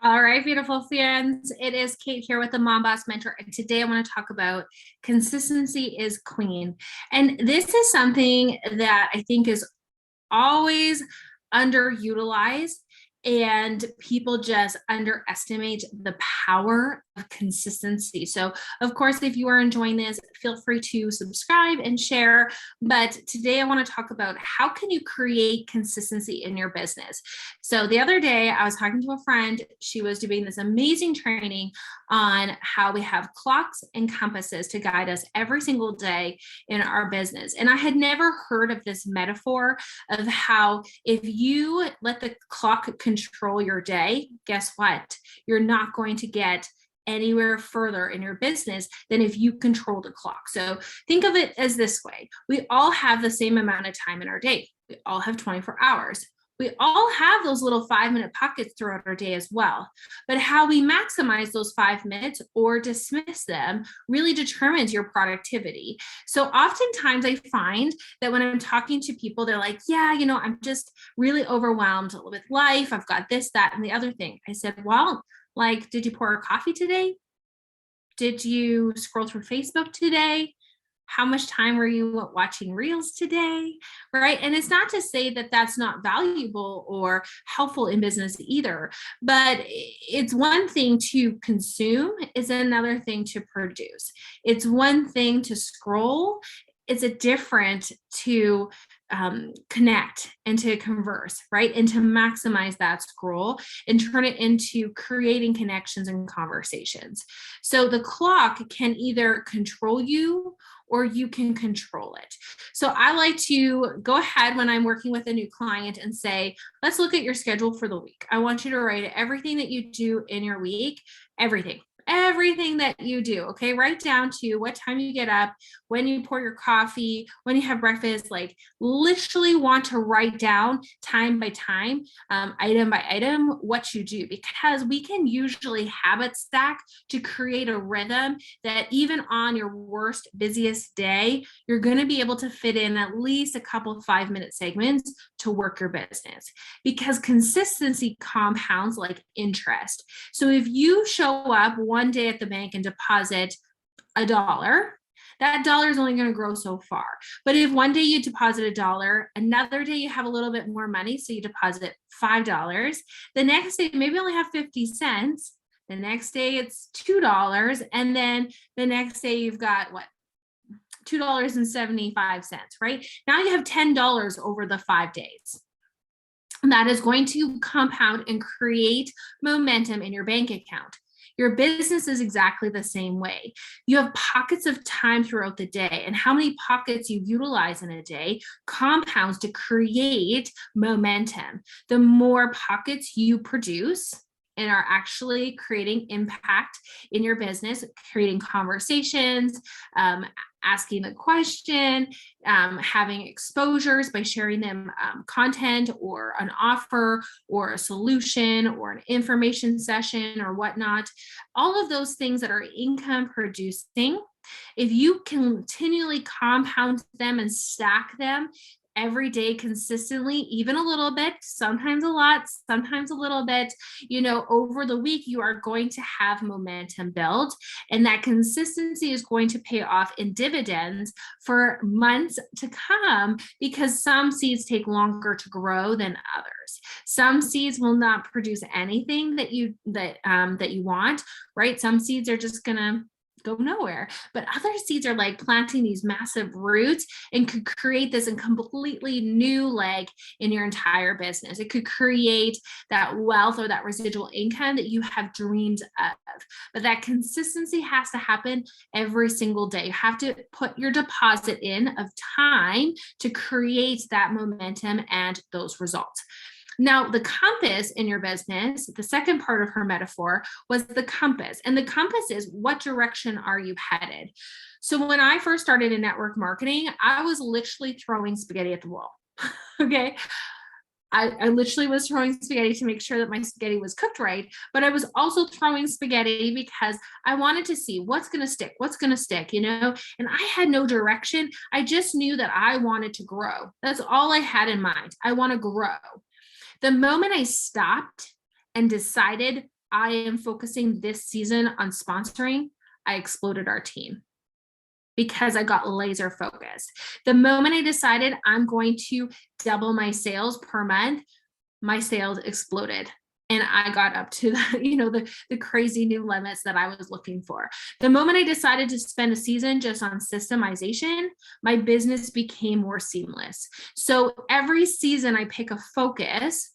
All right, beautiful friends. It is Kate here with the Mom Boss Mentor. And today I want to talk about consistency is queen. And this is something that I think is always underutilized, and people just underestimate the power of consistency. So, of course, if you are enjoying this, feel free to subscribe and share. But today I want to talk about how can you create consistency in your business. So the other day I was talking to a friend. She was doing this amazing training on how we have clocks and compasses to guide us every single day in our business. And I had never heard of this metaphor of how if you let the clock control your day, guess what? You're not going to get anywhere further in your business than if you control the clock. So think of it as this way. We all have the same amount of time in our day. We all have 24 hours. We all have those little 5-minute pockets throughout our day as well. But how we maximize those 5 minutes or dismiss them really determines your productivity. So oftentimes I find that when I'm talking to people, they're like, yeah, I'm just really overwhelmed with life. I've got this, that, and the other thing. I said, well, like, did you pour a coffee today? Did you scroll through Facebook today? How much time were you watching reels today? Right. And it's not to say that that's not valuable or helpful in business either, but it's one thing to consume, it's another thing to produce. It's one thing to scroll. It's a different to connect and to converse, right? And to maximize that scroll and turn it into creating connections and conversations. So the clock can either control you or you can control it. So I like to go ahead when I'm working with a new client and say, let's look at your schedule for the week. I want you to write everything that you do in your week, everything that you do, okay? Right down to what time you get up, when you pour your coffee, when you have breakfast, like literally want to write down time by time, item by item, what you do, because we can usually habit stack to create a rhythm that even on your worst, busiest day, you're going to be able to fit in at least a couple of 5-minute segments to work your business, because consistency compounds like interest. So if you show up one day at the bank and deposit $1, that dollar is only going to grow so far. But if one day you deposit $1, another day you have a little bit more money, so you deposit $5. The next day, maybe only have 50 cents. The next day it's $2. And then the next day you've got what? $2.75, right? Now you have $10 over the 5 days. That is going to compound and create momentum in your bank account. Your business is exactly the same way. You have pockets of time throughout the day, and how many pockets you utilize in a day compounds to create momentum. The more pockets you produce and are actually creating impact in your business, creating conversations, asking the question, having exposures by sharing them content or an offer or a solution or an information session or whatnot, all of those things that are income producing, if you continually compound them and stack them every day consistently, even a little bit, sometimes a lot, sometimes a little bit, over the week, you are going to have momentum build, and that consistency is going to pay off in dividends for months to come, because some seeds take longer to grow than others. Some seeds will not produce anything that you want, right? Some seeds are just gonna go nowhere, but other seeds are like planting these massive roots and could create this and completely new leg in your entire business. It could create that wealth or that residual income that you have dreamed of. But that consistency has to happen every single day. You have to put your deposit in of time to create that momentum and those results. Now, the compass in your business, the second part of her metaphor was the compass. And the compass is, what direction are you headed? So when I first started in network marketing, I was literally throwing spaghetti at the wall. Okay. I literally was throwing spaghetti to make sure that my spaghetti was cooked right, but I was also throwing spaghetti because I wanted to see what's going to stick, and I had no direction. I just knew that I wanted to grow. That's all I had in mind. I want to grow. The moment I stopped and decided I am focusing this season on sponsoring, I exploded our team because I got laser focused. The moment I decided I'm going to double my sales per month, my sales exploded. And I got up to the crazy new limits that I was looking for. The moment I decided to spend a season just on systemization, my business became more seamless. So every season I pick a focus,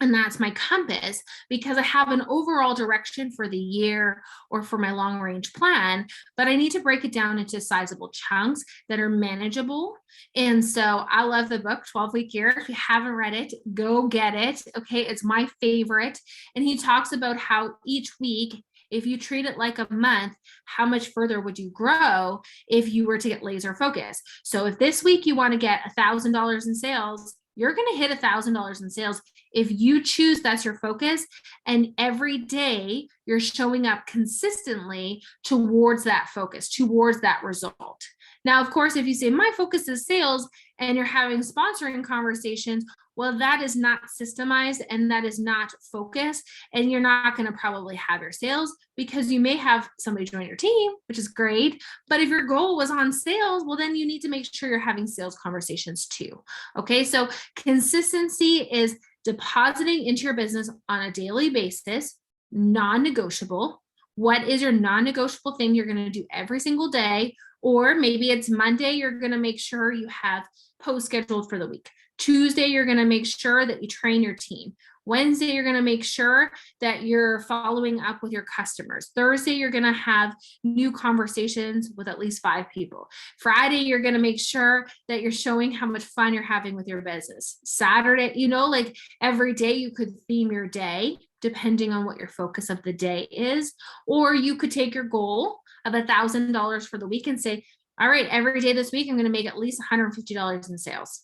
and that's my compass, because I have an overall direction for the year or for my long range plan, but I need to break it down into sizable chunks that are manageable. And so I love the book 12-Week Year. If you haven't read it, go get it. Okay. It's my favorite. And he talks about how each week, if you treat it like a month, how much further would you grow if you were to get laser focused? So if this week you want to get $1,000 in sales, you're going to hit $1,000 in sales if you choose that's your focus, and every day you're showing up consistently towards that focus, towards that result. Now, of course, if you say my focus is sales and you're having sponsoring conversations, well, that is not systemized and that is not focused, and you're not going to probably have your sales because you may have somebody join your team, which is great. But if your goal was on sales, well, then you need to make sure you're having sales conversations too. Okay, so consistency is depositing into your business on a daily basis, non-negotiable. What is your non-negotiable thing you're going to do every single day? Or maybe it's Monday, you're going to make sure you have posts scheduled for the week. Tuesday, you're going to make sure that you train your team. Wednesday, you're going to make sure that you're following up with your customers. Thursday, you're going to have new conversations with at least 5 people. Friday, you're going to make sure that you're showing how much fun you're having with your business. Saturday, like every day you could theme your day depending on what your focus of the day is. Or you could take your goal of $1,000 for the week and say, all right, every day this week, I'm going to make at least $150 in sales.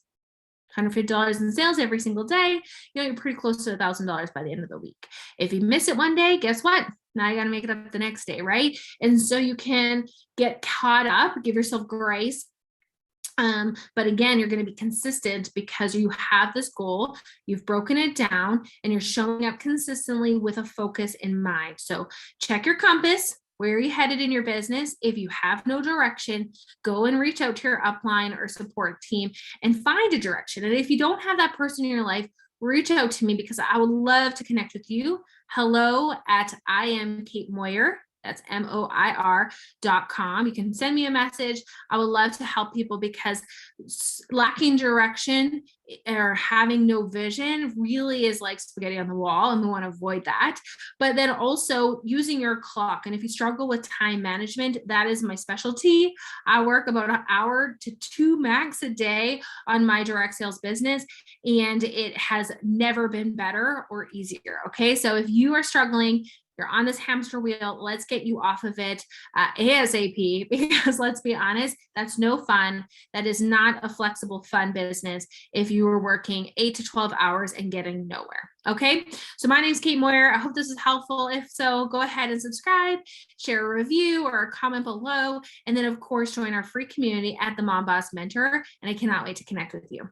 $150 in sales every single day, you're pretty close to $1,000 by the end of the week. If you miss it one day, guess what? Now you got to make it up the next day, right? And so you can get caught up, give yourself grace. But again, you're going to be consistent because you have this goal, you've broken it down, and you're showing up consistently with a focus in mind. So check your compass. Where are you headed in your business? If you have no direction, go and reach out to your upline or support team and find a direction. And if you don't have that person in your life, reach out to me because I would love to connect with you. Hello at I am Kate Moyer. That's MOIR.com. You can send me a message. I would love to help people because lacking direction or having no vision really is like spaghetti on the wall, and we want to avoid that. But then also using your clock. And if you struggle with time management, that is my specialty. I work about an hour to 2 max a day on my direct sales business, and it has never been better or easier. Okay. So if you are struggling, you're on this hamster wheel, let's get you off of it ASAP, because let's be honest, that's no fun. That is not a flexible, fun business if you were working 8 to 12 hours and getting nowhere. Okay, so my name is Kate Moyer. I hope this is helpful. If so, go ahead and subscribe, share a review or a comment below, and then of course, join our free community at the Mom Boss Mentor. And I cannot wait to connect with you.